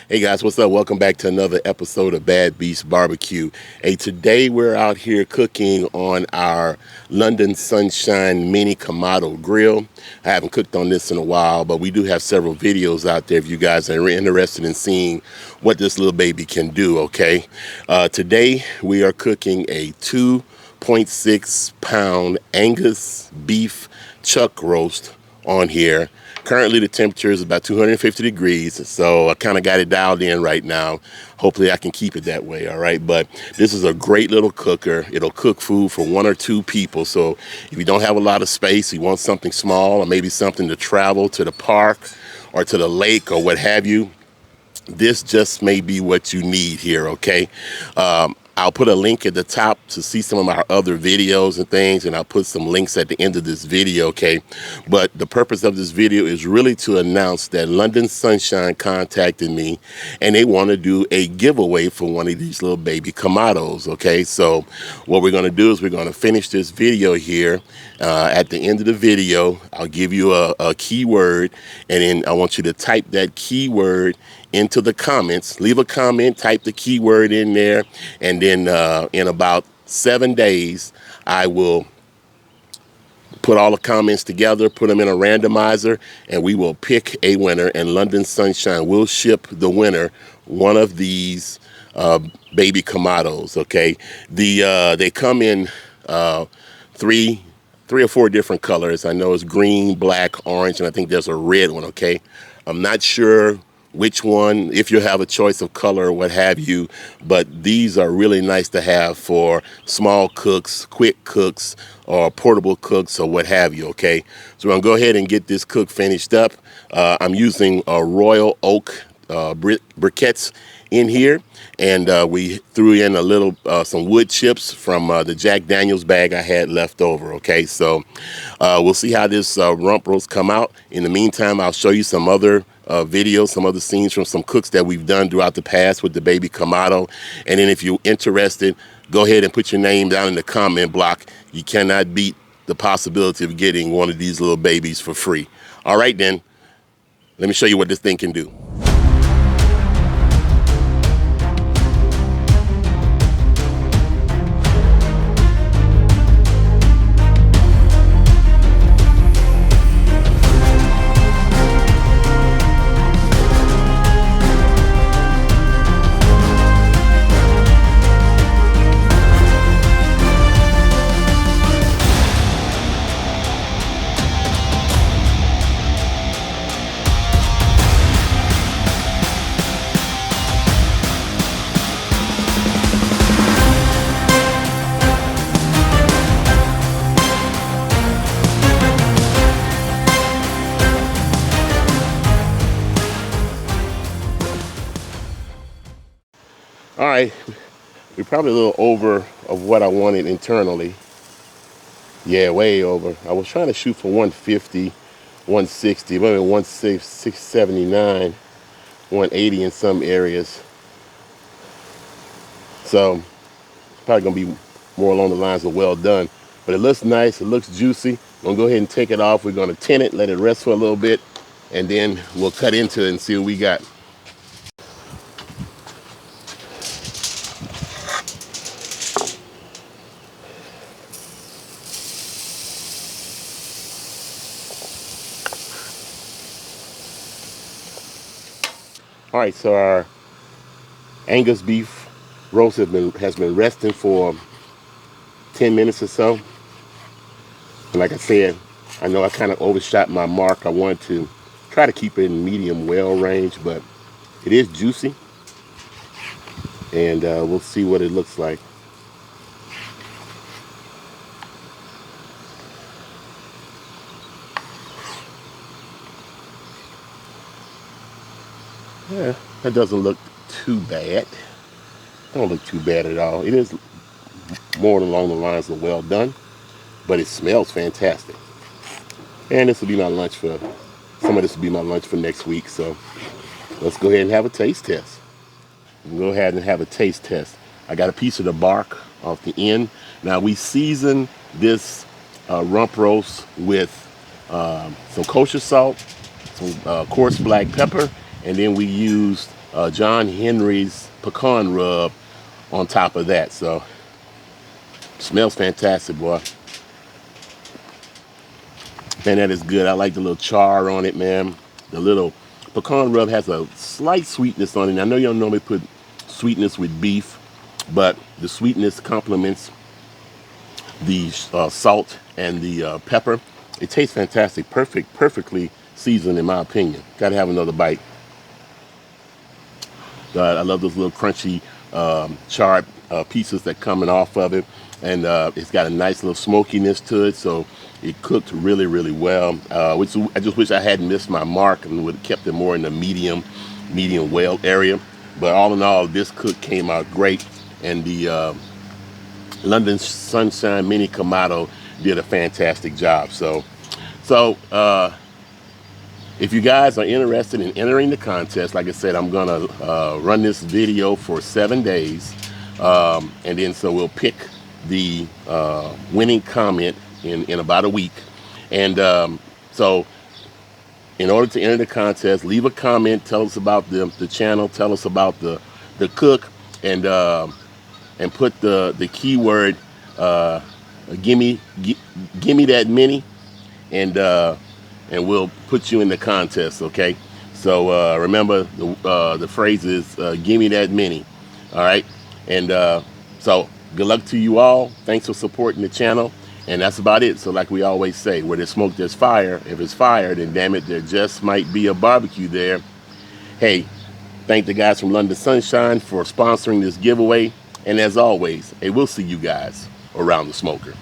Hey guys, what's up? Welcome back to another episode of Bad Beast Barbecue. Hey, today we're out here cooking on our London Sunshine Mini Kamado Grill. I haven't cooked on this in a while, but we do have several videos out there if you guys are interested in seeing what this little baby can do, okay? Today we are cooking a 2.6 pound Angus beef chuck roast on here. Currently the temperature is about 250 degrees, so I kind of got it dialed in right now. Hopefully I can keep it that way, all right? But this is a great little cooker. It'll cook food for one or two people. So if you don't have a lot of space, you want something small or maybe something to travel to the park or to the lake or what have you, this just may be what you need here, okay? I'll put a link at the top to see some of our other videos and things, and I'll put some links at the end of this video, okay? But the purpose of this video is really to announce that London Sunshine contacted me, and they want to do a giveaway for one of these little baby Kamados, okay? So what we're going to do is we're going to finish this video here. At the end of the video, I'll give you a keyword, and then I want you to type that keyword into the comments. Leave a comment, type the keyword in there, and then in about 7 days I will put all the comments together, put them in a randomizer, and we will pick a winner, and London Sunshine will ship the winner one of these baby Kamados, okay? They come in three or four different colors. I know it's green, black, orange, and I think there's a red one, okay? I'm not sure which one, if you have a choice of color or what have you, but these are really nice to have for small cooks, quick cooks, or portable cooks, or what have you, okay? So we're gonna go ahead and get this cook finished up. I'm using royal oak briquettes in here, and we threw in a little some wood chips from the Jack Daniels bag I had left over, okay? So we'll see how this rump roast come out. In the meantime, I'll show you some other videos, some other scenes from some cooks that we've done throughout the past with the baby Kamado. And then if you're interested, go ahead and put your name down in the comment block. You cannot beat the possibility of getting one of these little babies for free. All right then, let me show you what this thing can do. All right, we're probably a little over of what I wanted internally. Yeah, way over. I was trying to shoot for 150, 160, maybe 679, 180 in some areas. So it's probably gonna be more along the lines of well done. But it looks nice, it looks juicy. I'm gonna go ahead and take it off. We're gonna tin it, let it rest for a little bit, and then we'll cut into it and see what we got. All right, so our Angus beef roast has been resting for 10 minutes or so. And like I said, I know I kind of overshot my mark. I wanted to try to keep it in medium well range, but it is juicy. And we'll see what it looks like. Yeah, that doesn't look too bad. Don't look too bad at all. It is more along the lines of well done, but it smells fantastic. And this will be my lunch for, some of this will be my lunch for next week. So let's go ahead and have a taste test. We'll go ahead and have a taste test. I got a piece of the bark off the end. Now we season this rump roast with some kosher salt, some coarse black pepper, and then we used John Henry's pecan rub on top of that. So smells fantastic, boy. Man, that is good. I like the little char on it, man. The little pecan rub has a slight sweetness on it. I know you don't normally put sweetness with beef, but the sweetness complements the salt and the pepper. It tastes fantastic. Perfectly seasoned in my opinion. Gotta have another bite. I love those little crunchy charred pieces that coming off of it. And it's got a nice little smokiness to it, so it cooked really well. Which I just wish I hadn't missed my mark and would have kept it more in the medium well area. But all in all, this cook came out great, and the London Sunshine Mini Kamado did a fantastic job. So if you guys are interested in entering the contest, like I said, I'm gonna run this video for 7 days, and then so we'll pick the winning comment in about a week. And so in order to enter the contest, leave a comment, tell us about the channel, tell us about the cook, and put the keyword gimme that mini, and we'll put you in the contest. Okay, so remember the phrase is gimme that mini. All right, and so good luck to you all. Thanks for supporting the channel. And that's about it. So like we always say, where there's smoke, there's fire. If it's fire, then damn it, there just might be a barbecue there. Hey, thank the guys from London Sunshine for sponsoring this giveaway. And as always, hey, we'll see you guys around the smoker.